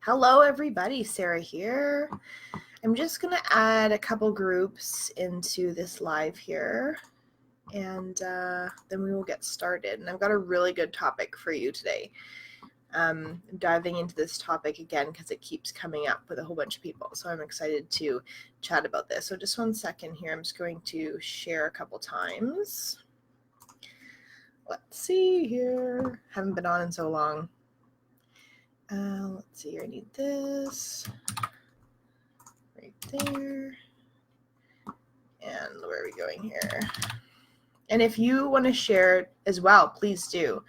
Hello everybody, Sarah here. I'm just going to add a couple groups into this live here and then we will get started. And I've got a really good topic for you today. I'm diving into this topic again because it keeps coming up with a whole bunch of people. So I'm excited to chat about this. So just 1 second here. I'm just going to share a couple times. Let's see here. Haven't been on in so long. Let's see here. I need this right there. And where are we going here? And if you want to share as well, please do.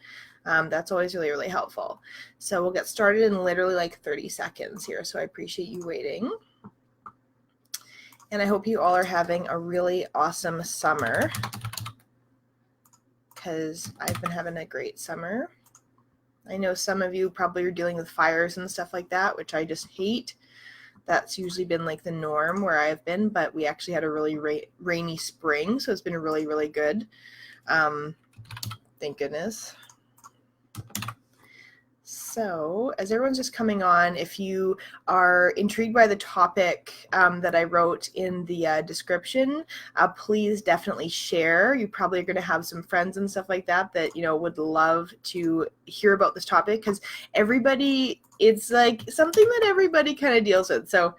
That's always really, really helpful. So we'll get started in literally like 30 seconds here. So I appreciate you waiting. And I hope you all are having a really awesome summer, because I've been having a great summer. I know some of you probably are dealing with fires and stuff like that, which I just hate. That's usually been like the norm where I've been, but we actually had a really rainy spring, so it's been really, really good. Thank goodness. So as everyone's just coming on, if you are intrigued by the topic that I wrote in the description, please definitely share. You probably are going to have some friends and stuff like that that, would love to hear about this topic, because it's like something that everybody kind of deals with. So,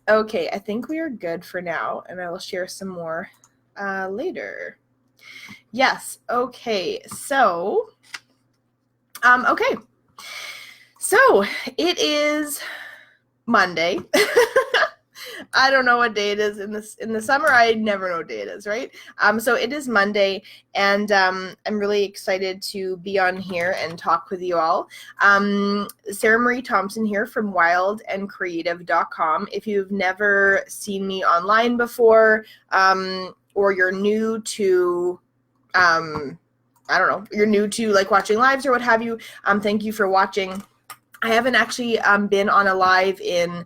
okay, I think we are good for now, and I will share some more later. Yes, okay, so... okay, so it is Monday. I don't know what day it is in the summer. I never know what day it is, right? So it is Monday, and I'm really excited to be on here and talk with you all. Sarah Marie Thompson here from wildandcreative.com. If you've never seen me online before, or you're new to I don't know, you're new to like watching lives or what have you, thank you for watching. I haven't actually been on a live in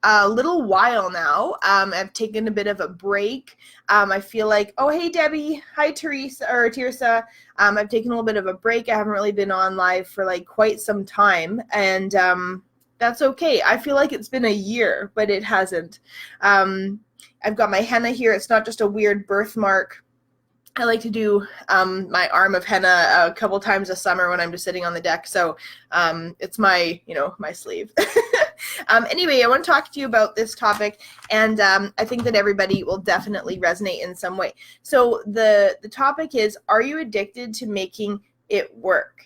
a little while now. I've taken a bit of a break. I feel like, oh, hey, Debbie. Hi, Tirsa. I've taken a little bit of a break. I haven't really been on live for like quite some time, and that's okay. I feel like it's been a year, but it hasn't. I've got my henna here. It's not just a weird birthmark. I like to do my arm of henna a couple times a summer when I'm just sitting on the deck. So it's my, my sleeve. Anyway, I want to talk to you about this topic, and I think that everybody will definitely resonate in some way. So the topic is, are you addicted to making it work?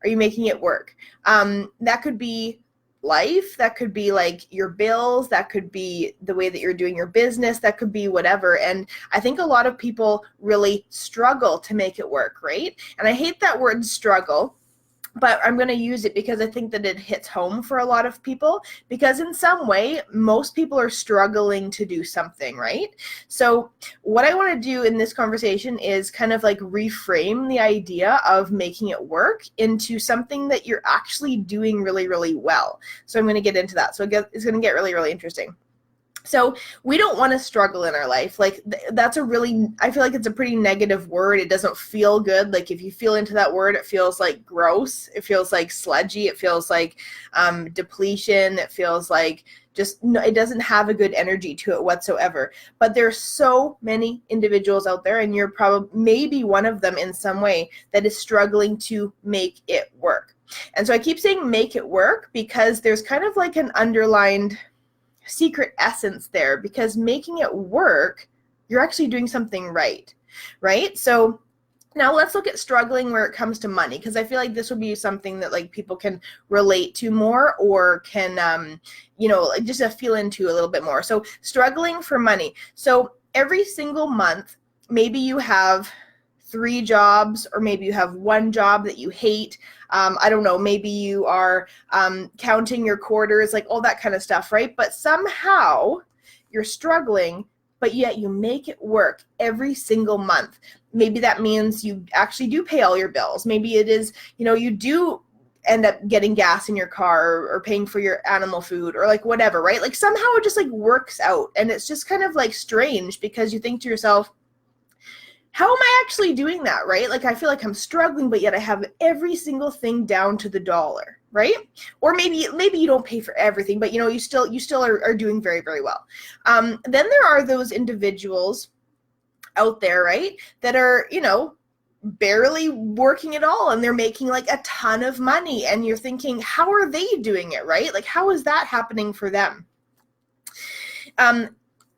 Are you making it work? That could be life, that could be like your bills, that could be the way that you're doing your business, that could be whatever. And I think a lot of people really struggle to make it work, right? And I hate that word struggle, but I'm going to use it because I think that it hits home for a lot of people, because in some way, most people are struggling to do something, right? So what I want to do in this conversation is kind of like reframe the idea of making it work into something that you're actually doing really, really well. So I'm going to get into that. So it's going to get really, really interesting. So we don't want to struggle in our life. Like I feel like it's a pretty negative word. It doesn't feel good. Like if you feel into that word, it feels like gross. It feels like sludgy. It feels like depletion. It feels like it doesn't have a good energy to it whatsoever. But there's so many individuals out there, and you're probably maybe one of them in some way, that is struggling to make it work. And so I keep saying make it work because there's kind of like an underlined secret essence there, because making it work, you're actually doing something right? So now let's look at struggling where it comes to money, because I feel like this would be something that like people can relate to more, or can just feel into a little bit more. So struggling for money. So every single month, maybe you have 3 jobs, or maybe you have 1 job that you hate. I don't know, maybe you are counting your quarters, like all that kind of stuff, right? But somehow you're struggling, but yet you make it work every single month. Maybe that means you actually do pay all your bills. Maybe it is, you do end up getting gas in your car, or paying for your animal food, or like whatever, right? Like somehow it just like works out, and it's just kind of like strange, because you think to yourself, how am I actually doing that, right? Like I feel like I'm struggling, but yet I have every single thing down to the dollar. right? Or maybe you don't pay for everything, but you still are doing very, very well. Then there are those individuals out there, right, that are, barely working at all, and they're making like a ton of money, and you're thinking, how are they doing it, right? Like, how is that happening for them?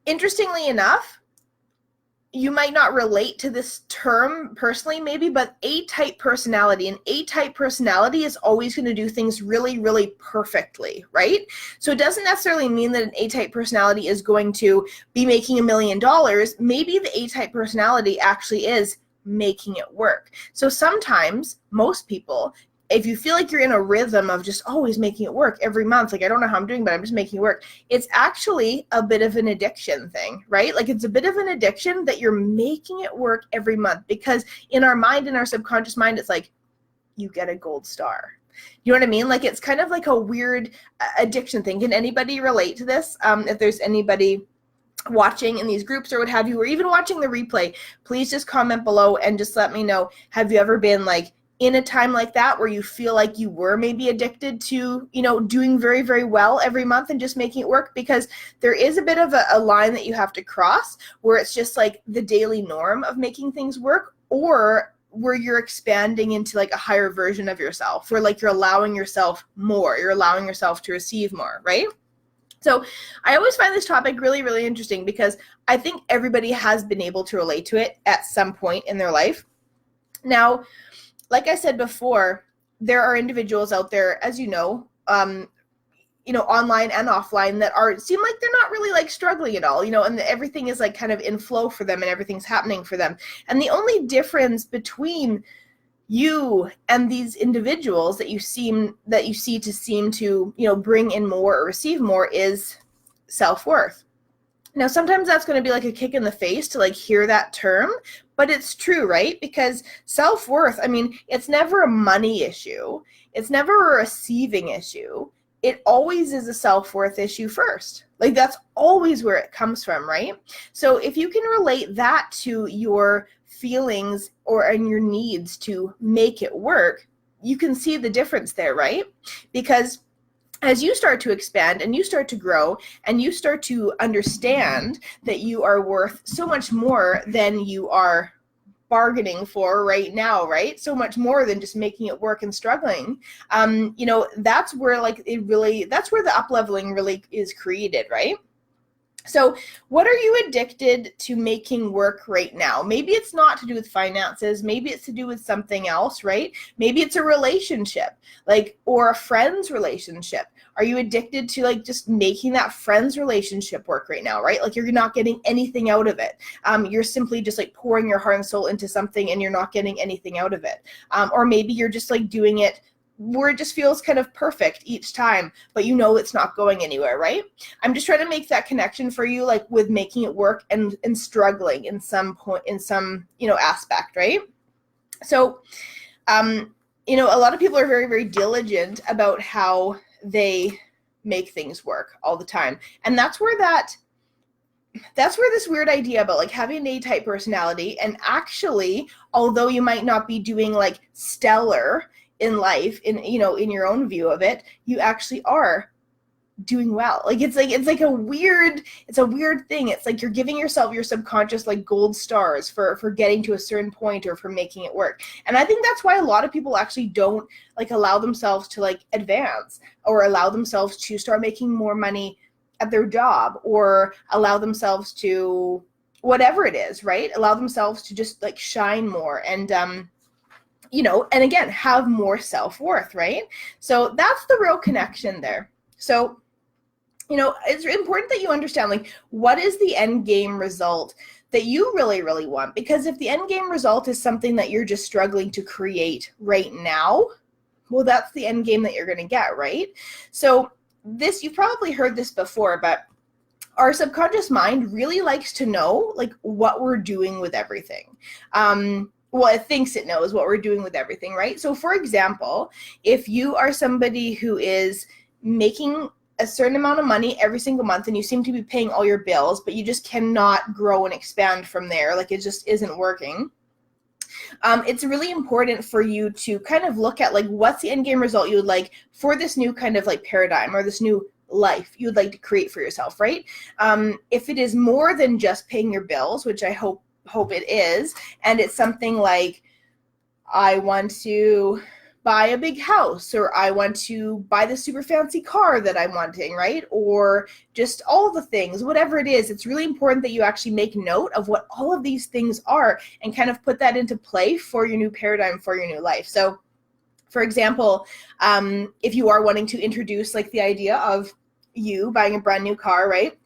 Interestingly enough, you might not relate to this term personally, maybe, but A-type personality. An A-type personality is always going to do things really, really perfectly, right? So it doesn't necessarily mean that an A-type personality is going to be making $1 million. Maybe the A-type personality actually is making it work. So sometimes, most people, if you feel like you're in a rhythm of just always making it work every month, like, I don't know how I'm doing, but I'm just making it work, it's actually a bit of an addiction thing, right? Like, it's a bit of an addiction that you're making it work every month, because in our mind, in our subconscious mind, it's like, you get a gold star. You know what I mean? Like, it's kind of like a weird addiction thing. Can anybody relate to this? If there's anybody watching in these groups or what have you, or even watching the replay, please just comment below and just let me know, have you ever been like in a time like that where you feel like you were maybe addicted to, doing very, very well every month and just making it work? Because there is a bit of a line that you have to cross where it's just like the daily norm of making things work, or where you're expanding into like a higher version of yourself, where like you're allowing yourself more, you're allowing yourself to receive more, right? So I always find this topic really, really interesting, because I think everybody has been able to relate to it at some point in their life. Now, like I said before, there are individuals out there, as online and offline, that seem like they're not really like struggling at all, and everything is like kind of in flow for them and everything's happening for them. And the only difference between you and these individuals that you seem to bring in more or receive more is self-worth. Now, sometimes that's going to be like a kick in the face to like hear that term, but it's true, right? Because self-worth, I mean, it's never a money issue. It's never a receiving issue. It always is a self-worth issue first. Like, that's always where it comes from, right? So if you can relate that to your feelings and your needs to make it work, you can see the difference there, right? Because as you start to expand and you start to grow and you start to understand that you are worth so much more than you are bargaining for right now, right? So much more than just making it work and struggling. That's where that's where the up-leveling really is created, right? So what are you addicted to making work right now? Maybe it's not to do with finances. Maybe it's to do with something else, right? Maybe it's a relationship, or a friend's relationship. Are you addicted to just making that friend's relationship work right now, right? Like, you're not getting anything out of it. You're simply just pouring your heart and soul into something and you're not getting anything out of it. Or maybe you're just doing it where it just feels kind of perfect each time, but it's not going anywhere, right? I'm just trying to make that connection for you, with making it work and struggling in some point, in some, aspect, right? So, a lot of people are very, very diligent about how they make things work all the time. And that's where this weird idea about having an A-type personality, and actually, although you might not be doing stellar in life, in your own view of it, you actually are doing well. It's a weird thing. It's like you're giving yourself, your subconscious, gold stars for getting to a certain point or for making it work. And I think that's why a lot of people actually don't allow themselves to advance, or allow themselves to start making more money at their job, or allow themselves to whatever it is, right? Allow themselves to just shine more and and again, have more self-worth, right? So that's the real connection there. So, it's important that you understand, what is the end game result that you really, really want? Because if the end game result is something that you're just struggling to create right now, well, that's the end game that you're going to get, right? So you've probably heard this before, but our subconscious mind really likes to know, what we're doing with everything. Well, it thinks it knows what we're doing with everything, right? So for example, if you are somebody who is making a certain amount of money every single month and you seem to be paying all your bills, but you just cannot grow and expand from there, it just isn't working, it's really important for you to kind of look at like what's the end game result you would like for this new kind of like paradigm or this new life you would like to create for yourself, right? If it is more than just paying your bills, which I hope it is, and it's something like, I want to buy a big house, or I want to buy the super fancy car that I'm wanting, right? Or just all the things, whatever it is, it's really important that you actually make note of what all of these things are and kind of put that into play for your new paradigm, for your new life. So for example, if you are wanting to introduce like the idea of you buying a brand new car, right?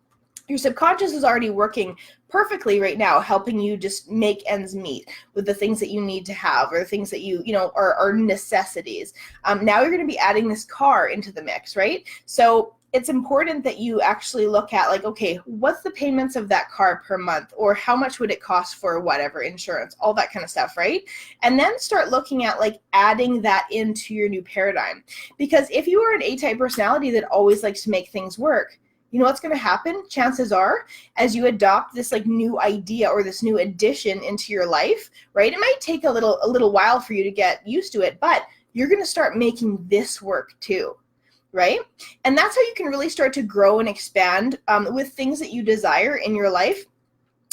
Your subconscious is already working perfectly right now, helping you just make ends meet with the things that you need to have, or the things that you know are necessities. Now you're going to be adding this car into the mix, right? So it's important that you actually look at like, okay, what's the payments of that car per month, or how much would it cost for whatever insurance, all that kind of stuff, right? And then start looking at like adding that into your new paradigm. Because if you are an A-type personality that always likes to make things work, you know what's going to happen? Chances are, as you adopt this like new idea or this new addition into your life, right? It might take a little while for you to get used to it, but you're going to start making this work too, right? And that's how you can really start to grow and expand with things that you desire in your life.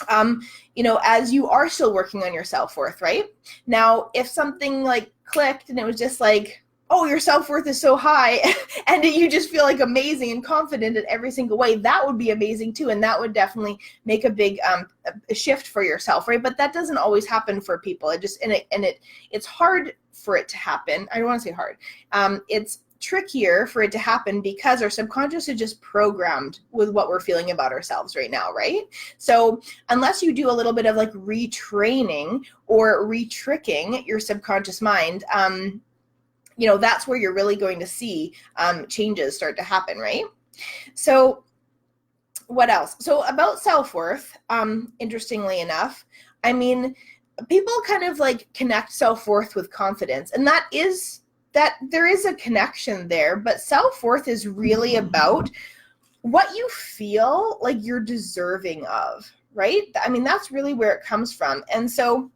You know, as you are still working on your self-worth, right? Now, if something like clicked and it was just like, oh, your self-worth is so high and you just feel like amazing and confident in every single way, that would be amazing too. And that would definitely make a big a shift for yourself, right? But that doesn't always happen for people. It's hard for it to happen. I don't want to say hard. It's trickier for it to happen because our subconscious is just programmed with what we're feeling about ourselves right now, right? So unless you do a little bit of like retraining or retricking your subconscious mind, you know, that's where you're really going to see changes start to happen, right? So what else? So about self-worth, interestingly enough, I mean, people kind of like connect self-worth with confidence, and that there is a connection there, but self-worth is really about what you feel like you're deserving of, right? I mean, that's really where it comes from. And so,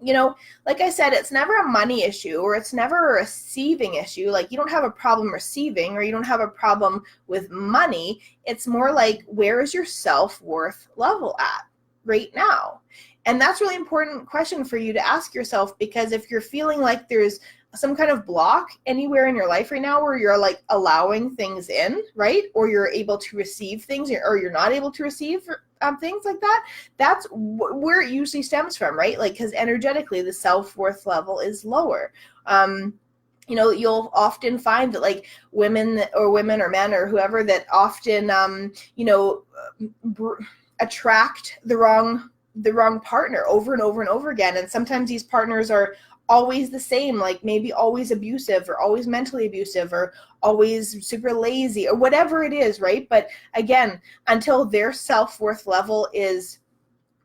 you know, like I said, it's never a money issue, or it's never a receiving issue. Like, you don't have a problem receiving, or you don't have a problem with money. It's more like, where is your self-worth level at right now? And that's a really important question for you to ask yourself, because if you're feeling like there's some kind of block anywhere in your life right now where you're like allowing things in, right? Or you're able to receive things, or you're not able to receive things like that, that's where it usually stems from, right? Like, because energetically the self-worth level is lower. You know, you'll often find that like women or men or whoever that often, you know, attract the wrong partner over and over and over again. And sometimes these partners are always the same, like maybe always abusive, or always mentally abusive, or always super lazy, or whatever it is, right? But again, until their self-worth level is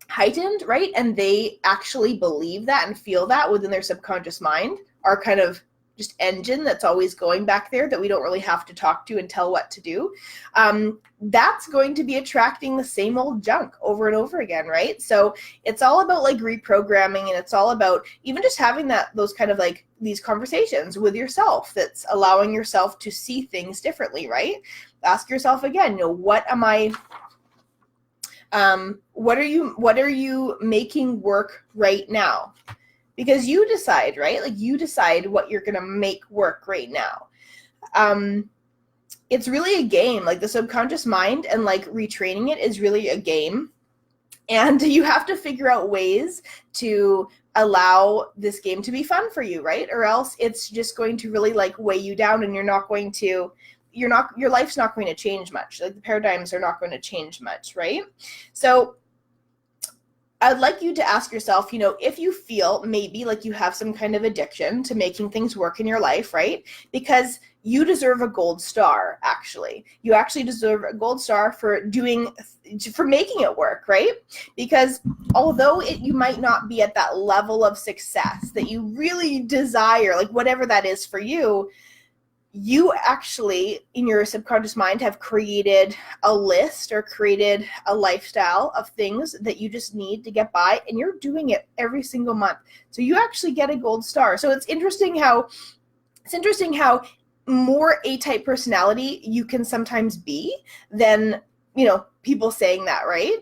heightened, right, and they actually believe that and feel that within their subconscious mind, our kind of just engine that's always going back there that we don't really have to talk to and tell what to do, that's going to be attracting the same old junk over and over again, right? So it's all about like reprogramming, and it's all about even just having those kind of like these conversations with yourself that's allowing yourself to see things differently, right? Ask yourself again, you know, what are you making work right now? Because you decide, right? Like, you decide what you're going to make work right now. It's really a game. Like, the subconscious mind and like retraining it is really a game. And you have to figure out ways to allow this game to be fun for you, right? Or else it's just going to really like weigh you down, and your life's not going to change much. Like, the paradigms are not going to change much, right? So I'd like you to ask yourself, you know, if you feel maybe like you have some kind of addiction to making things work in your life, right? Because you deserve a gold star, actually. You actually deserve a gold star for making it work, right? Because although you might not be at that level of success that you really desire, like whatever that is for you, you actually in your subconscious mind have created a list or created a lifestyle of things that you just need to get by, and you're doing it every single month. So you actually get a gold star. So it's interesting how more A-type personality you can sometimes be than, people saying that, right?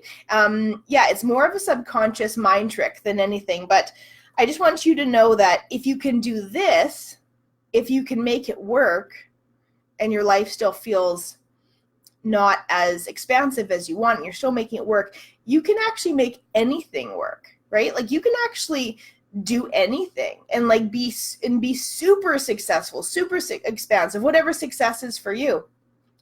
Yeah, it's more of a subconscious mind trick than anything. But I just want you to know that if you can do this, if you can make it work and your life still feels not as expansive as you want, and you're still making it work, you can actually make anything work, right? Like you can actually do anything and like be super successful, super expansive, whatever success is for you.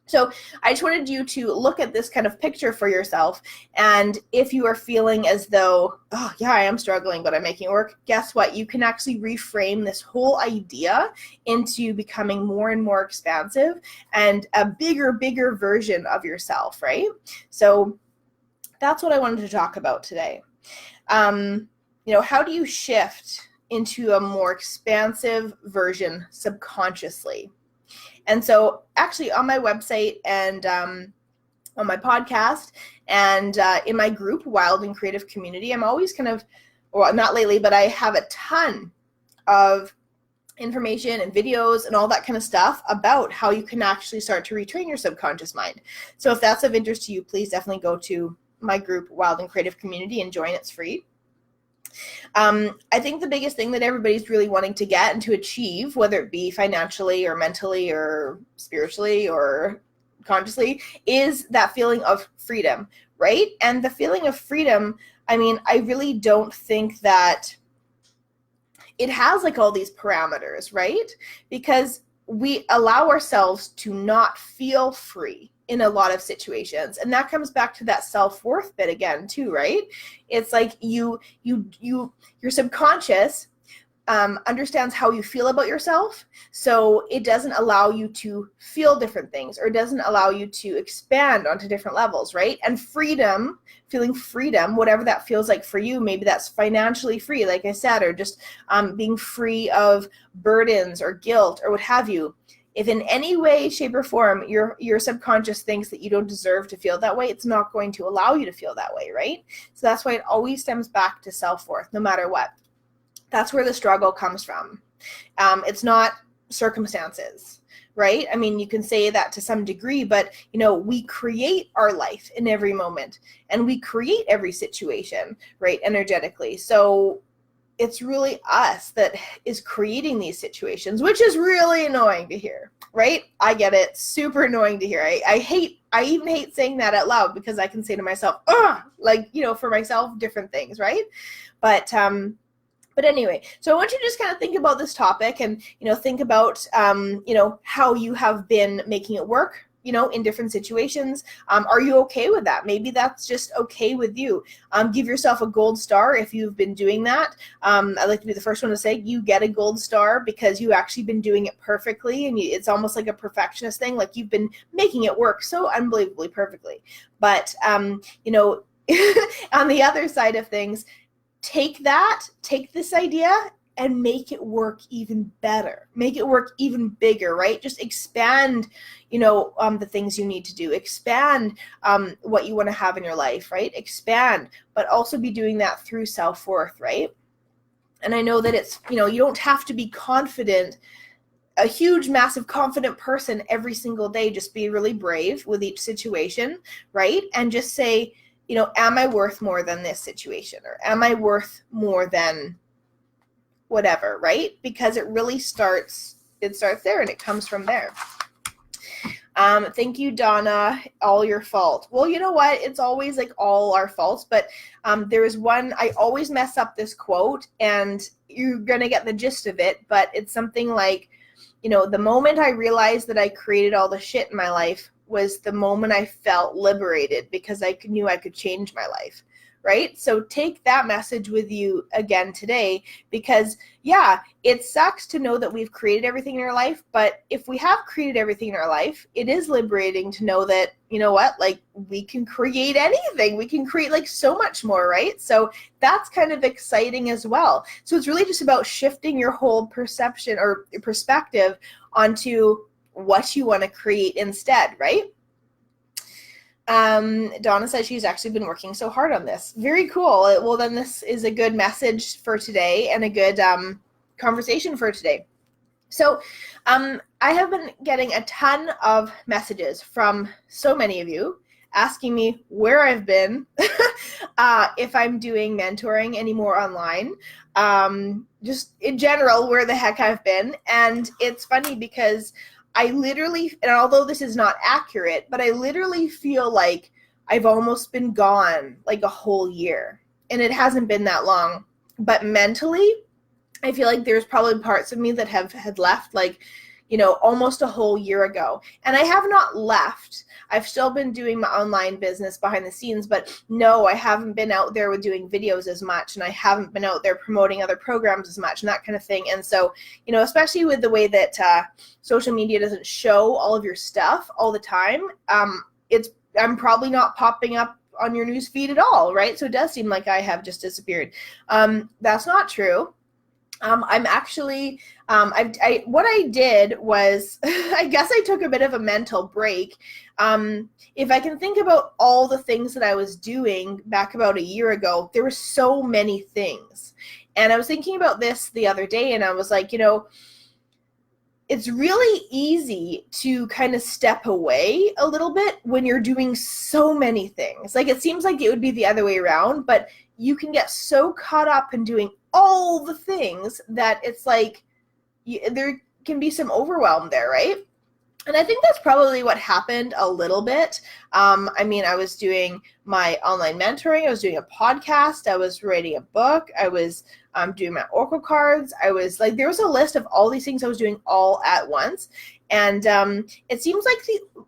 So I just wanted you to look at this kind of picture for yourself. And if you are feeling as though, oh yeah, I am struggling, but I'm making it work, guess what? You can actually reframe this whole idea into becoming more and more expansive and a bigger version of yourself, right? So that's what I wanted to talk about today. How do you shift into a more expansive version subconsciously? And so actually on my website and on my podcast and in my group, Wild and Creative Community, I'm always not lately, but I have a ton of information and videos and all that kind of stuff about how you can actually start to retrain your subconscious mind. So if that's of interest to you, please definitely go to my group, Wild and Creative Community, and join. It's free. I think the biggest thing that everybody's really wanting to get and to achieve, whether it be financially or mentally or spiritually or consciously, is that feeling of freedom, right? And the feeling of freedom, I mean, I really don't think that it has like all these parameters, right? Because we allow ourselves to not feel free in a lot of situations. And that comes back to that self-worth bit again too, right? It's like your subconscious understands how you feel about yourself. So it doesn't allow you to feel different things, or it doesn't allow you to expand onto different levels, right? And freedom, feeling freedom, whatever that feels like for you, maybe that's financially free, like I said, or just being free of burdens or guilt or what have you. If in any way, shape, or form your subconscious thinks that you don't deserve to feel that way, it's not going to allow you to feel that way, right? So that's why it always stems back to self-worth, no matter what. That's where the struggle comes from. It's not circumstances, right? I mean, you can say that to some degree, but we create our life in every moment, and we create every situation, right, energetically. So it's really us that is creating these situations, which is really annoying to hear, right? I get it. Super annoying to hear. I even hate saying that out loud, because I can say to myself, for myself, different things, right? But anyway, so I want you to just kind of think about this topic and, think about, how you have been making it work, in different situations. Are you okay with that? Maybe that's just okay with you. Give yourself a gold star if you've been doing that. I'd like to be the first one to say you get a gold star because you've actually been doing it perfectly, and it's almost like a perfectionist thing. Like you've been making it work so unbelievably perfectly. But, on the other side of things, take this idea and make it work even better. Make it work even bigger, right? Just expand, the things you need to do. Expand what you want to have in your life, right? Expand, but also be doing that through self-worth, right? And I know that it's, you don't have to be confident, a huge, massive, confident person every single day. Just be really brave with each situation, right? And just say, am I worth more than this situation? Or am I worth more than whatever, right? Because it really starts there, and it comes from there. Thank you, Donna. All your fault. Well, you know what? It's always like all our faults, but there is one, I always mess up this quote, and you're going to get the gist of it, but it's something like, the moment I realized that I created all the shit in my life was the moment I felt liberated, because I knew I could change my life. Right? So take that message with you again today, because yeah, it sucks to know that we've created everything in our life, but if we have created everything in our life, it is liberating to know that, like we can create anything. We can create like so much more, right? So that's kind of exciting as well. So it's really just about shifting your whole perception or perspective onto what you want to create instead, right? Donna says she's actually been working so hard on this. Very cool. Well, then this is a good message for today and a good conversation for today. So I have been getting a ton of messages from so many of you asking me where I've been, if I'm doing mentoring anymore online, just in general, where the heck I've been. And it's funny because I literally, and although this is not accurate, but I literally feel like I've almost been gone like a whole year, and it hasn't been that long. But mentally, I feel like there's probably parts of me that had left like, almost a whole year ago. And I have not left. I've still been doing my online business behind the scenes, but no, I haven't been out there with doing videos as much, and I haven't been out there promoting other programs as much and that kind of thing. And so, especially with the way that social media doesn't show all of your stuff all the time, I'm probably not popping up on your news feed at all, right? So it does seem like I have just disappeared. That's not true. I'm actually, what I did was, I guess I took a bit of a mental break. If I can think about all the things that I was doing back about a year ago, there were so many things. And I was thinking about this the other day, and I was like, it's really easy to kind of step away a little bit when you're doing so many things. Like, it seems like it would be the other way around, but you can get so caught up in doing all the things that it's like there can be some overwhelm there, right? And I think that's probably what happened a little bit. I was doing my online mentoring. I was doing a podcast. I was writing a book. I was doing my Oracle cards. I was like, there was a list of all these things I was doing all at once. And it seems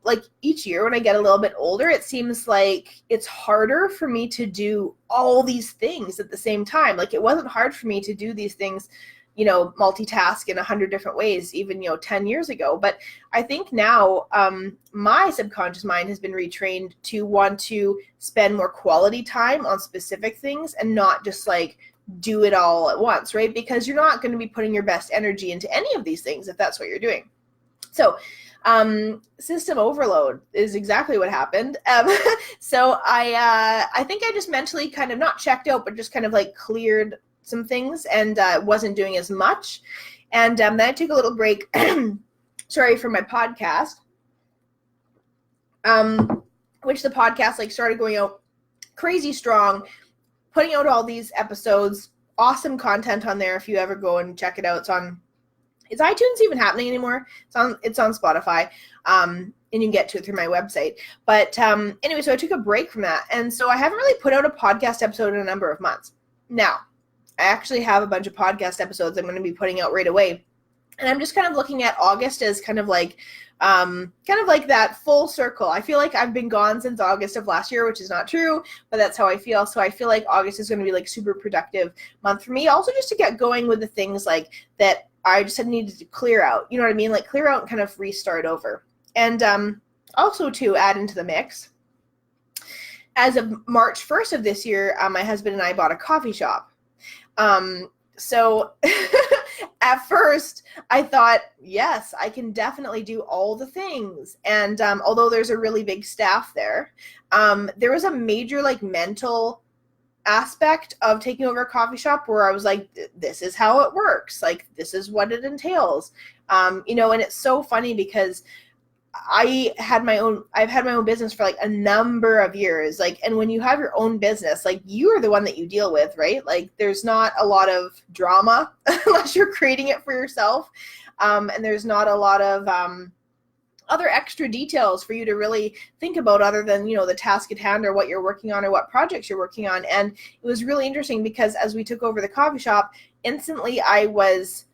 like each year when I get a little bit older, it seems like it's harder for me to do all these things at the same time. Like, it wasn't hard for me to do these things, multitask in 100 different ways, even, 10 years ago. But I think now my subconscious mind has been retrained to want to spend more quality time on specific things and not just like do it all at once, right? Because you're not going to be putting your best energy into any of these things if that's what you're doing. So system overload is exactly what happened. So I think I just mentally kind of not checked out, but just kind of like cleared some things and wasn't doing as much. And then I took a little break, sorry, for my podcast, which the podcast like started going out crazy strong, putting out all these episodes, awesome content on there. If you ever go and check it out, is iTunes even happening anymore? It's on Spotify, and you can get to it through my website. But anyway, so I took a break from that, and so I haven't really put out a podcast episode in a number of months. Now, I actually have a bunch of podcast episodes I'm going to be putting out right away, and I'm just kind of looking at August as kind of like that full circle. I feel like I've been gone since August of last year, which is not true, but that's how I feel. So I feel like August is going to be like super productive month for me. Also, just to get going with the things like that I just had needed to clear out. You know what I mean? Like clear out and kind of restart over. And also to add into the mix, as of March 1st of this year, my husband and I bought a coffee shop. So at first I thought, yes, I can definitely do all the things. And although there's a really big staff there, there was a major like mental aspect of taking over a coffee shop where I was like, this is how it works. Like, this is what it entails. And it's so funny because I've had my own business for like a number of years. Like, and when you have your own business, like you are the one that you deal with, right? Like there's not a lot of drama unless you're creating it for yourself. And there's not a lot of, other extra details for you to really think about other than, the task at hand or what you're working on or what projects you're working on. And it was really interesting because as we took over the coffee shop, instantly I was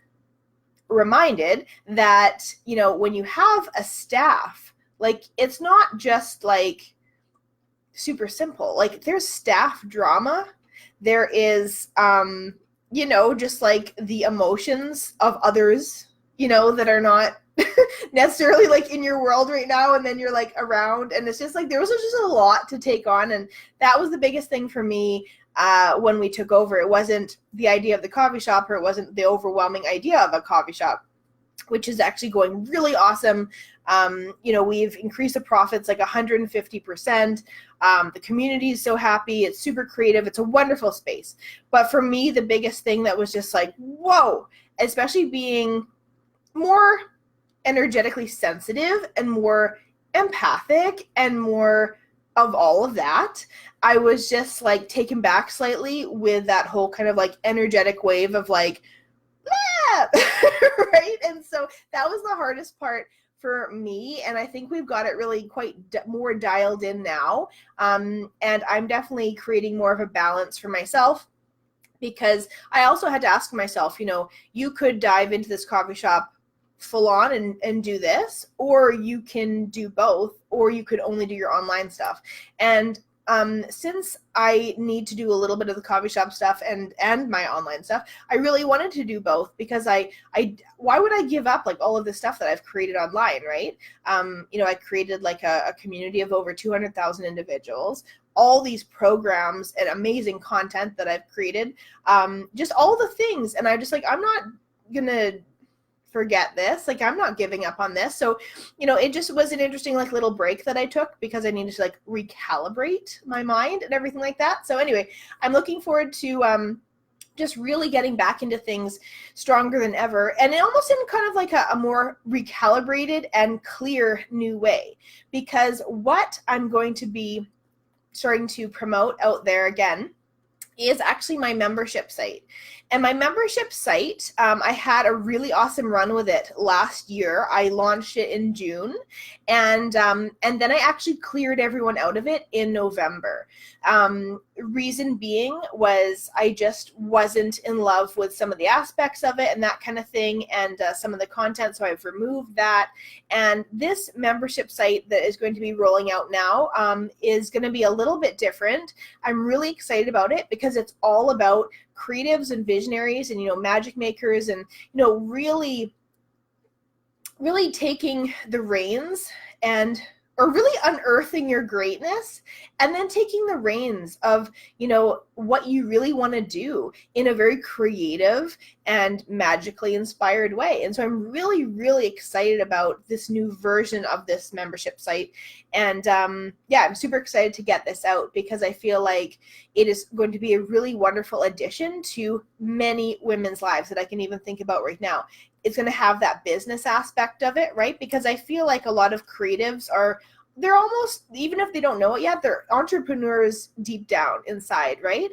reminded that, when you have a staff, like it's not just like super simple. Like there's staff drama. There is, just like the emotions of others, that are not necessarily like in your world right now, and then you're like around, and it's just like there was just a lot to take on. And that was the biggest thing for me when we took over. It wasn't the idea of the coffee shop, or it wasn't the overwhelming idea of a coffee shop. which is actually going really awesome. We've increased the profits like 150%. The community is so happy. It's super creative. It's a wonderful space. But for me, the biggest thing that was just like, whoa, especially being more energetically sensitive and more empathic and more of all of that, I was just like taken back slightly with that whole kind of like energetic wave of like, ah! Right? And so that was the hardest part for me, and I think we've got it really quite more dialed in now, and I'm definitely creating more of a balance for myself, because I also had to ask myself, you could dive into this coffee shop full on and do this, or you can do both, or you could only do your online stuff. And since I need to do a little bit of the coffee shop stuff and my online stuff, I really wanted to do both, because why would I give up like all of the stuff that I've created online, right? I created like a community of over 200,000 individuals, all these programs and amazing content that I've created, just all the things. And I'm just like, I'm not gonna forget this. Like, I'm not giving up on this. So, it just was an interesting like little break that I took, because I needed to like recalibrate my mind and everything like that. So anyway, I'm looking forward to just really getting back into things stronger than ever, and almost in kind of like a more recalibrated and clear new way, because what I'm going to be starting to promote out there again is actually my membership site. And my membership site, I had a really awesome run with it last year. I launched it in June, and then I actually cleared everyone out of it in November. Reason being was I just wasn't in love with some of the aspects of it and that kind of thing, and some of the content, so I've removed that. And this membership site that is going to be rolling out now is going to be a little bit different. I'm really excited about it, because it's all about creatives and visionaries and magic makers, and really taking the reins or really unearthing your greatness, and then taking the reins of what you really want to do in a very creative and magically inspired way. And so I'm really, really excited about this new version of this membership site. And I'm super excited to get this out, because I feel like it is going to be a really wonderful addition to many women's lives that I can even think about right now. It's going to have that business aspect of it, right? Because I feel like a lot of creatives they're almost, even if they don't know it yet, they're entrepreneurs deep down inside, right?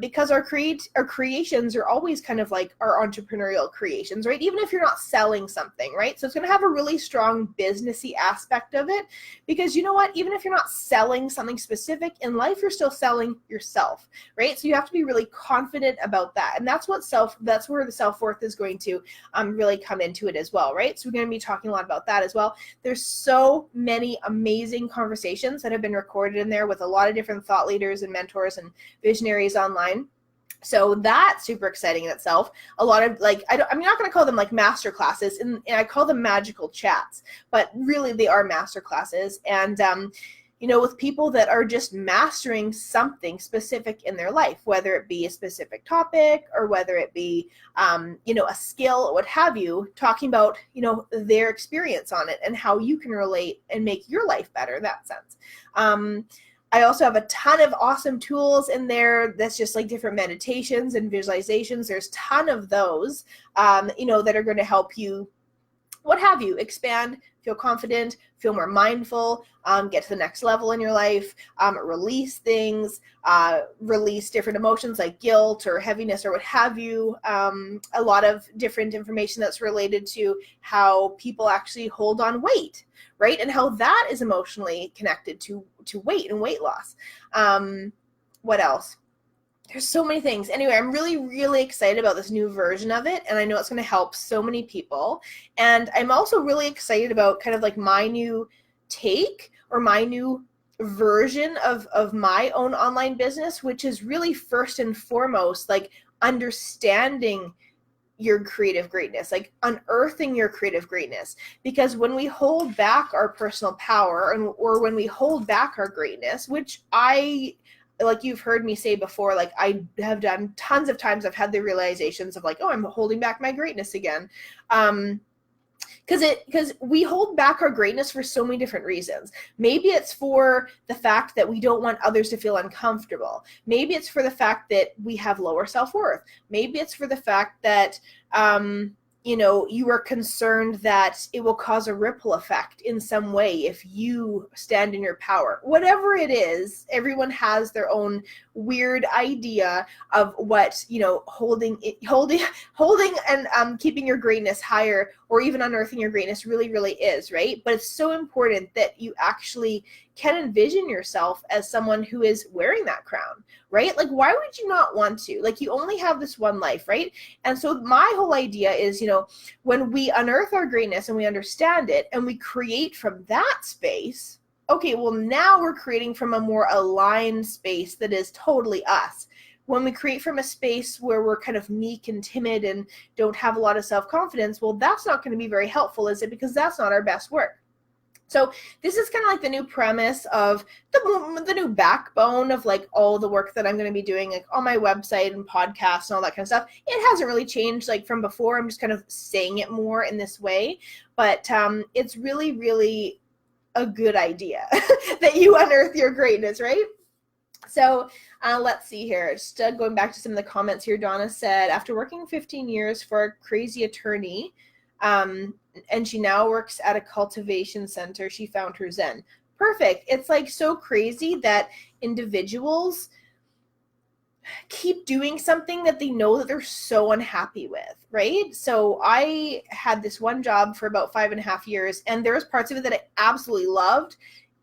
Because our creations are always kind of like our entrepreneurial creations, right? Even if you're not selling something, right? So it's going to have a really strong businessy aspect of it, because you know what? Even if you're not selling something specific in life, you're still selling yourself, right? So you have to be really confident about that. And that's where the self-worth is going to really come into it as well, right? So we're going to be talking a lot about that as well. There's so many amazing conversations that have been recorded in there with a lot of different thought leaders and mentors and visionaries online. So that's super exciting in itself. A lot of I'm not going to call them like master classes, and I call them magical chats, but really they are master classes. And with people that are just mastering something specific in their life, whether it be a specific topic or whether it be, a skill or what have you, talking about, their experience on it and how you can relate and make your life better in that sense. I also have a ton of awesome tools in there that's just like different meditations and visualizations. There's a ton of those, that are going to help you, what have you, expand, feel confident, feel more mindful, get to the next level in your life, release things, release different emotions like guilt or heaviness or what have you. A lot of different information that's related to how people actually hold on weight, right? And how that is emotionally connected to weight and weight loss. What else? There's so many things. Anyway, I'm really, really excited about this new version of it, and I know it's going to help so many people. And I'm also really excited about kind of like my new take or my new version of my own online business, which is really first and foremost like understanding your creative greatness, like unearthing your creative greatness. Because when we hold back our personal power or when we hold back our greatness, which like you've heard me say before, like I have done tons of times, I've had the realizations of like, oh, I'm holding back my greatness again. because we hold back our greatness for so many different reasons. Maybe it's for the fact that we don't want others to feel uncomfortable. Maybe it's for the fact that we have lower self-worth. Maybe it's for the fact that you are concerned that it will cause a ripple effect in some way if you stand in your power. Whatever it is, everyone has their own weird idea of what, holding and keeping your greatness higher, or even unearthing your greatness really, really is, right? But it's so important that you actually can envision yourself as someone who is wearing that crown, right? Like, why would you not want to? Like, you only have this one life, right? And so my whole idea is, when we unearth our greatness and we understand it and we create from that space, okay, well, now we're creating from a more aligned space that is totally us. When we create from a space where we're kind of meek and timid and don't have a lot of self-confidence, well, that's not going to be very helpful, is it? Because that's not our best work. So this is kind of like the new premise of the new backbone of like all the work that I'm going to be doing, like on my website and podcasts and all that kind of stuff. It hasn't really changed like from before. I'm just kind of saying it more in this way, but it's really, really a good idea that you unearth your greatness, right? So let's see here. Just going back to some of the comments here, Donna said, after working 15 years for a crazy attorney, and she now works at a cultivation center, she found her zen. Perfect. It's like so crazy that individuals keep doing something that they know that they're so unhappy with, right? So I had this one job for about 5.5 years, and there was parts of it that I absolutely loved.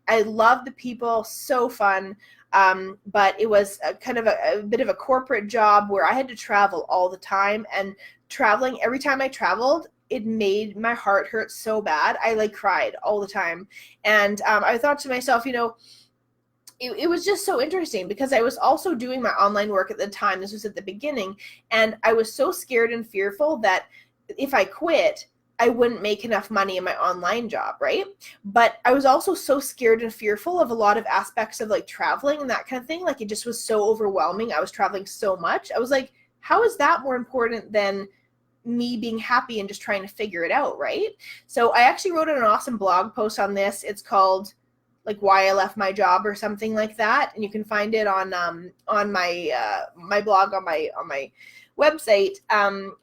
I loved the people, so fun. But it was kind of a bit of a corporate job where I had to travel all the time, and traveling, every time I traveled, it made my heart hurt so bad. I like cried all the time. And I thought to myself, it was just so interesting because I was also doing my online work at the time. This was at the beginning. And I was so scared and fearful that if I quit, I wouldn't make enough money in my online job, right? But I was also so scared and fearful of a lot of aspects of like traveling and that kind of thing. Like, it just was so overwhelming. I was traveling so much. I was like, how is that more important than me being happy and just trying to figure it out, right? So I actually wrote an awesome blog post on this. It's called like Why I Left My Job or something like that, and you can find it on my my blog on my website.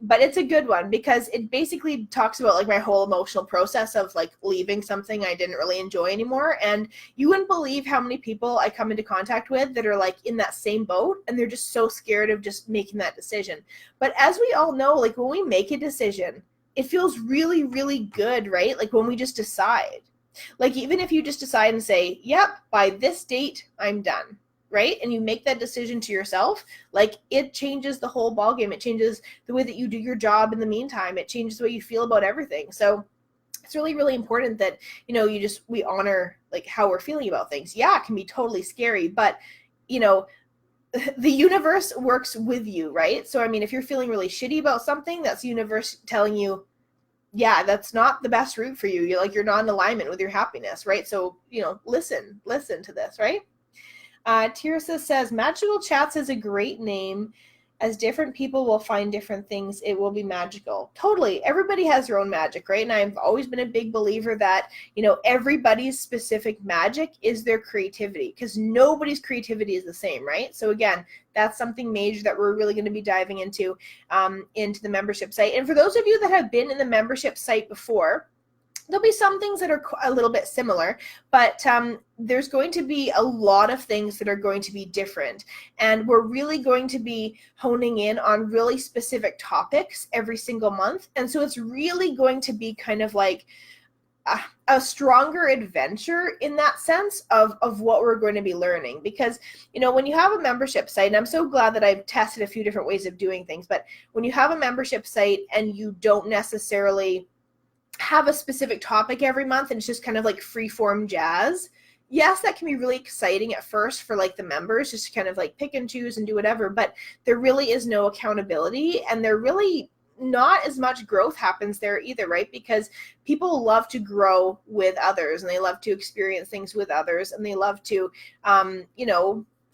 But it's a good one because it basically talks about like my whole emotional process of like leaving something I didn't really enjoy anymore. And you wouldn't believe how many people I come into contact with that are like in that same boat, and they're just so scared of just making that decision. But as we all know, like when we make a decision, it feels really, really good, right? Like when we just decide. Like even if you just decide and say, yep, by this date, I'm done, right? And you make that decision to yourself, like it changes the whole ballgame. It changes the way that you do your job in the meantime. It changes the way you feel about everything. So it's really, really important that, we honor like how we're feeling about things. Yeah, it can be totally scary, but the universe works with you, right? So, I mean, if you're feeling really shitty about something, that's the universe telling you, yeah, that's not the best route for you. You're not in alignment with your happiness, right? So, listen to this, right? Tirsa says, Magical Chats is a great name. As different people will find different things, it will be magical. Totally. Everybody has their own magic, right? And I've always been a big believer that, everybody's specific magic is their creativity, because nobody's creativity is the same, right? So again, that's something major that we're really going to be diving into the membership site. And for those of you that have been in the membership site before, there'll be some things that are a little bit similar, but there's going to be a lot of things that are going to be different. And we're really going to be honing in on really specific topics every single month. And so it's really going to be kind of like a stronger adventure in that sense of what we're going to be learning. Because, when you have a membership site, and I'm so glad that I've tested a few different ways of doing things, but when you have a membership site and you don't necessarily have a specific topic every month and it's just kind of like free form jazz, yes, that can be really exciting at first for like the members, just to kind of like pick and choose and do whatever, but there really is no accountability, and there really not as much growth happens there either, right? Because people love to grow with others, and they love to experience things with others, and they love to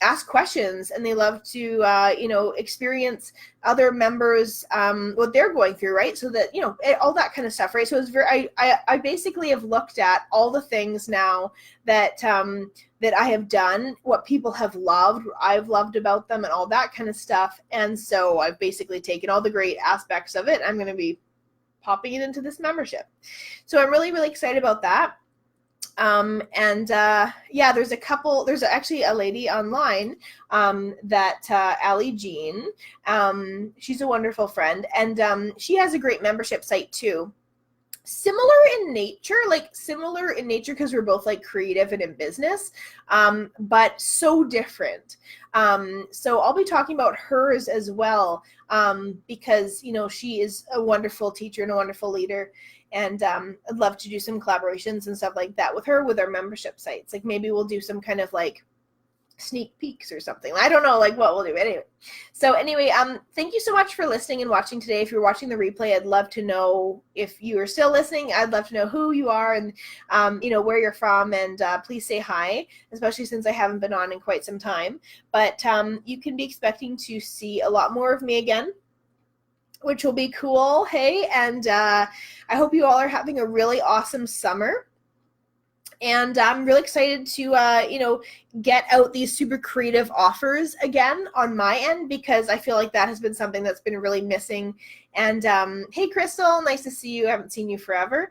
ask questions, and they love to, experience other members, what they're going through, right? So that, all that kind of stuff, right? So it's I basically have looked at all the things now that, that I have done, what people have loved, I've loved about them, and all that kind of stuff. And so I've basically taken all the great aspects of it. I'm going to be popping it into this membership. So I'm really, really excited about that. There's actually a lady online, that, Allie Jean, she's a wonderful friend, and, she has a great membership site too. Similar in nature because we're both like creative and in business, but so different. So I'll be talking about hers as well, because, she is a wonderful teacher and a wonderful leader. And I'd love to do some collaborations and stuff like that with her, with our membership sites. Like maybe we'll do some kind of like sneak peeks or something. I don't know like what we'll do. Anyway. So anyway, thank you so much for listening and watching today. If you're watching the replay, I'd love to know if you are still listening. I'd love to know who you are and, where you're from. And please say hi, especially since I haven't been on in quite some time. But you can be expecting to see a lot more of me again, which will be cool. Hey, and I hope you all are having a really awesome summer. And I'm really excited to, get out these super creative offers again on my end, because I feel like that has been something that's been really missing. And hey, Crystal, nice to see you. I haven't seen you forever,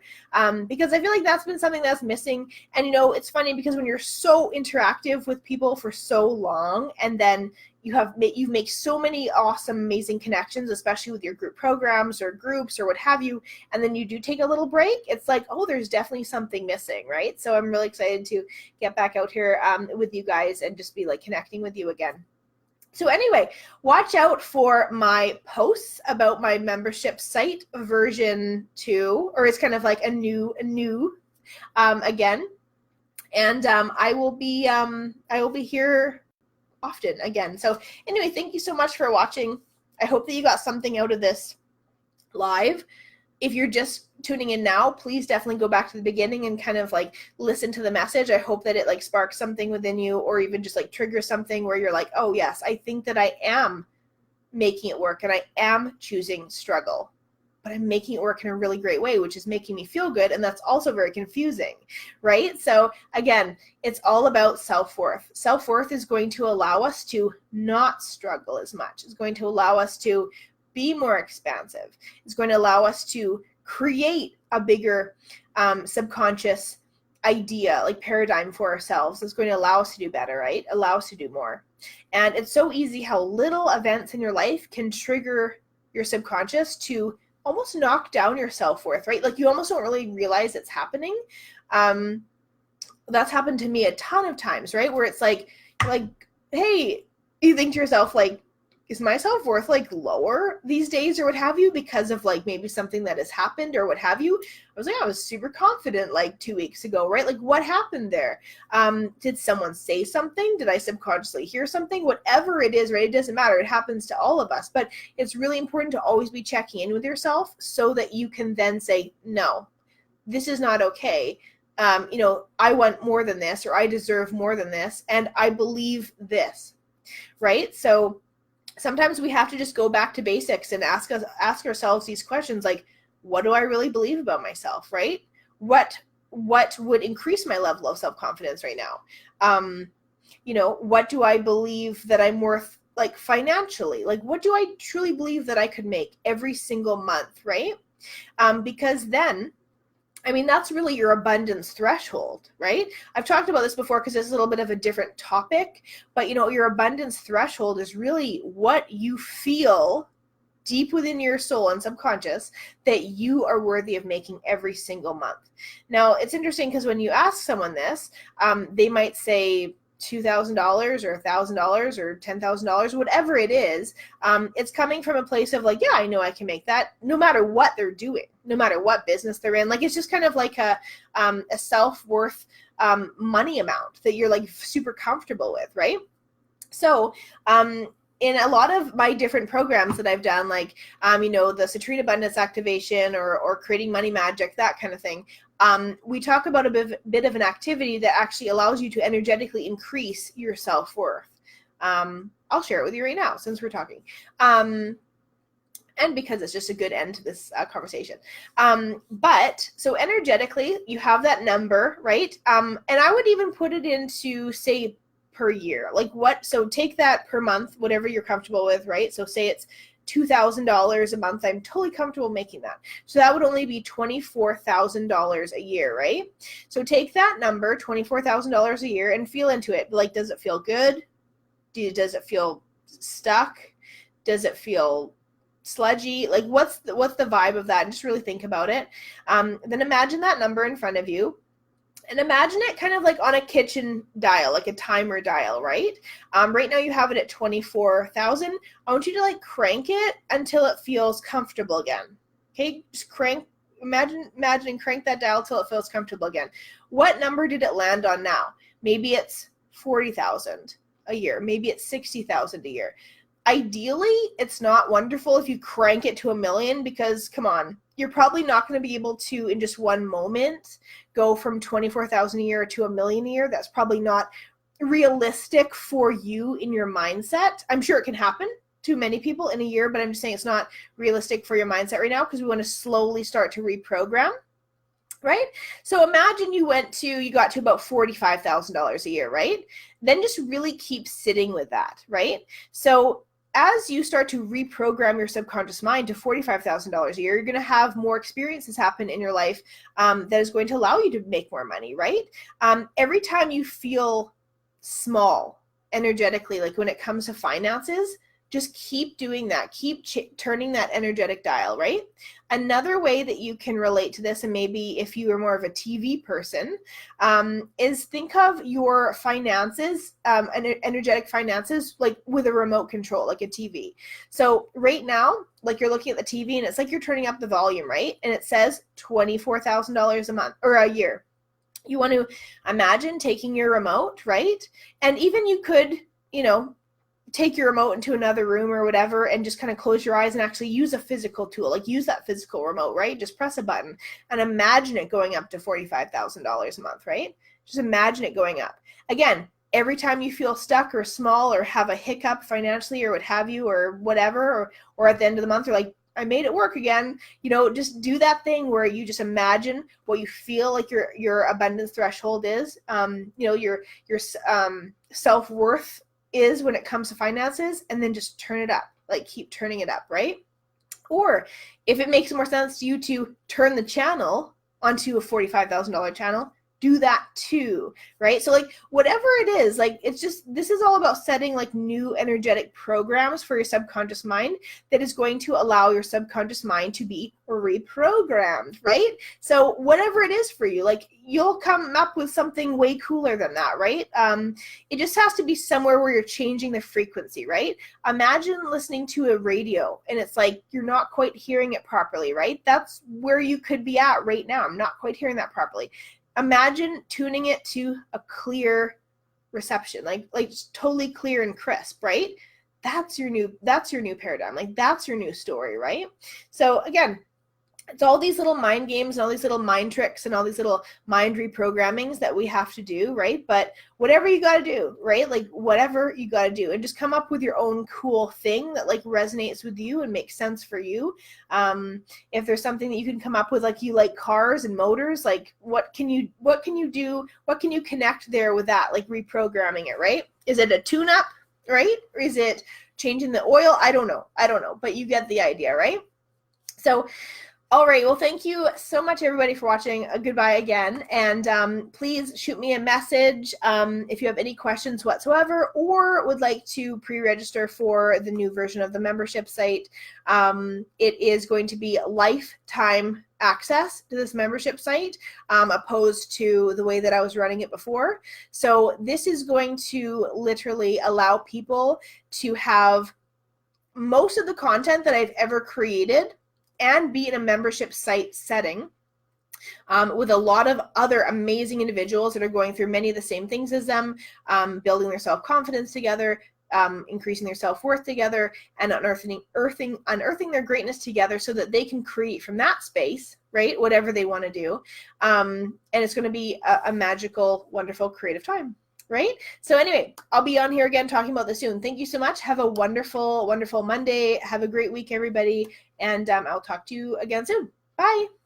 because I feel like that's been something that's missing. And, it's funny because when you're so interactive with people for so long, and then you've made so many awesome, amazing connections, especially with your group programs or groups or what have you, and then you do take a little break, it's like, oh, there's definitely something missing, right? So I'm really excited to get back out here with you guys and just be like connecting with you again. So anyway, watch out for my posts about my membership site version 2, or it's kind of like a new again. And I will be here often again. So anyway, thank you so much for watching. I hope that you got something out of this live. If you're just tuning in now, please definitely go back to the beginning and kind of like listen to the message. I hope that it like sparks something within you, or even just like triggers something where you're like, oh yes, I think that I am making it work and I am choosing struggle, but I'm making it work in a really great way, which is making me feel good. And that's also very confusing, right? So again, it's all about self-worth. Self-worth is going to allow us to not struggle as much. It's going to allow us to be more expansive. It's going to allow us to create a bigger subconscious idea, like paradigm for ourselves. It's going to allow us to do better, right? Allow us to do more. And it's so easy how little events in your life can trigger your subconscious to almost knock down your self-worth, right? Like you almost don't really realize it's happening. That's happened to me a ton of times, right? Where it's like, hey, you think to yourself, like, is my self-worth like lower these days or what have you, because of like maybe something that has happened or what have you? I was super confident like 2 weeks ago, right? Like what happened there? Did someone say something? Did I subconsciously hear something? Whatever it is, right? It doesn't matter. It happens to all of us, but it's really important to always be checking in with yourself so that you can then say, no, this is not okay. I want more than this, or I deserve more than this, and I believe this, right? So sometimes we have to just go back to basics and ask ourselves these questions, like, what do I really believe about myself, right? What would increase my level of self-confidence right now? What do I believe that I'm worth, like financially? Like, what do I truly believe that I could make every single month, right? Because then, that's really your abundance threshold, right? I've talked about this before because it's a little bit of a different topic, but your abundance threshold is really what you feel deep within your soul and subconscious that you are worthy of making every single month. Now, it's interesting because when you ask someone this, they might say $2,000 or $1,000 or $10,000, whatever it is. It's coming from a place of like, yeah, I know I can make that no matter what they're doing, no matter what business they're in. Like, it's just kind of like a self-worth money amount that you're like super comfortable with, right? So, in a lot of my different programs that I've done, like, the Citrine Abundance Activation or Creating Money Magic, that kind of thing, we talk about a bit of an activity that actually allows you to energetically increase your self-worth. I'll share it with you right now since we're talking. And because it's just a good end to this conversation. But so energetically, you have that number, right? And I would even put it into, say, per year. Like what? So take that per month, whatever you're comfortable with, right? So say it's $2,000 a month. I'm totally comfortable making that. So that would only be $24,000 a year, right? So take that number, $24,000 a year, and feel into it. Like, does it feel good? Does it feel stuck? Does it feel sludgy? Like, what's the vibe of that? And just really think about it. Then imagine that number in front of you. And imagine it kind of like on a kitchen dial, like a timer dial, right? Right now you have it at 24,000. I want you to like crank it until it feels comfortable again. Okay, just imagine and crank that dial till it feels comfortable again. What number did it land on now? Maybe it's 40,000 a year. Maybe it's 60,000 a year. Ideally, it's not wonderful if you crank it to 1 million, because come on, you're probably not going to be able to, in just one moment, go from 24,000 a year to 1 million a year. That's probably not realistic for you in your mindset. I'm sure it can happen to many people in a year, but I'm just saying it's not realistic for your mindset right now, because we want to slowly start to reprogram. Right? So imagine you got to about $45,000 a year, right? Then just really keep sitting with that, right? So as you start to reprogram your subconscious mind to $45,000 a year, you're going to have more experiences happen in your life that is going to allow you to make more money, right? Every time you feel small energetically, like when it comes to finances, just keep doing that. Keep turning that energetic dial, right? Another way that you can relate to this, and maybe if you are more of a TV person, is think of your finances, energetic finances, like with a remote control, like a TV. So right now, like you're looking at the TV and it's like you're turning up the volume, right? And it says $24,000 a month or a year. You want to imagine taking your remote, right? And even you could, take your remote into another room or whatever and just kind of close your eyes and actually use a physical tool, like use that physical remote, right? Just press a button and imagine it going up to $45,000 a month, right? Just imagine it going up. Again, every time you feel stuck or small or have a hiccup financially or what have you or whatever, or at the end of the month, you're like, I made it work again. Just do that thing where you just imagine what you feel like your abundance threshold is, your self-worth is when it comes to finances, and then just turn it up, like keep turning it up, right? Or if it makes more sense to you to turn the channel onto a $45,000 channel, do that too, right? So like whatever it is, like it's just, this is all about setting like new energetic programs for your subconscious mind that is going to allow your subconscious mind to be reprogrammed, right? So whatever it is for you, like you'll come up with something way cooler than that, right? It just has to be somewhere where you're changing the frequency, right? Imagine listening to a radio and it's like you're not quite hearing it properly, right? That's where you could be at right now. I'm not quite hearing that properly. Imagine tuning it to a clear reception, like totally clear and crisp, right? That's your new paradigm. Like that's your new story, right? So again, it's all these little mind games and all these little mind tricks and all these little mind reprogrammings that we have to do, right? But whatever you got to do, right? Like whatever you got to do, and just come up with your own cool thing that like resonates with you and makes sense for you. If there's something that you can come up with, like you like cars and motors, like what can you do? What can you connect there with that? Like reprogramming it, right? Is it a tune-up, right? Or is it changing the oil? I don't know, but you get the idea, right? So all right. Well, thank you so much, everybody, for watching. Goodbye again. And please shoot me a message if you have any questions whatsoever or would like to pre-register for the new version of the membership site. It is going to be lifetime access to this membership site opposed to the way that I was running it before. So this is going to literally allow people to have most of the content that I've ever created and be in a membership site setting with a lot of other amazing individuals that are going through many of the same things as them, building their self-confidence together, increasing their self-worth together, and unearthing their greatness together so that they can create from that space, right, whatever they want to do. And it's going to be a magical, wonderful, creative time. right? So anyway, I'll be on here again talking about this soon. Thank you so much. Have a wonderful, wonderful Monday. Have a great week, everybody. And I'll talk to you again soon. Bye.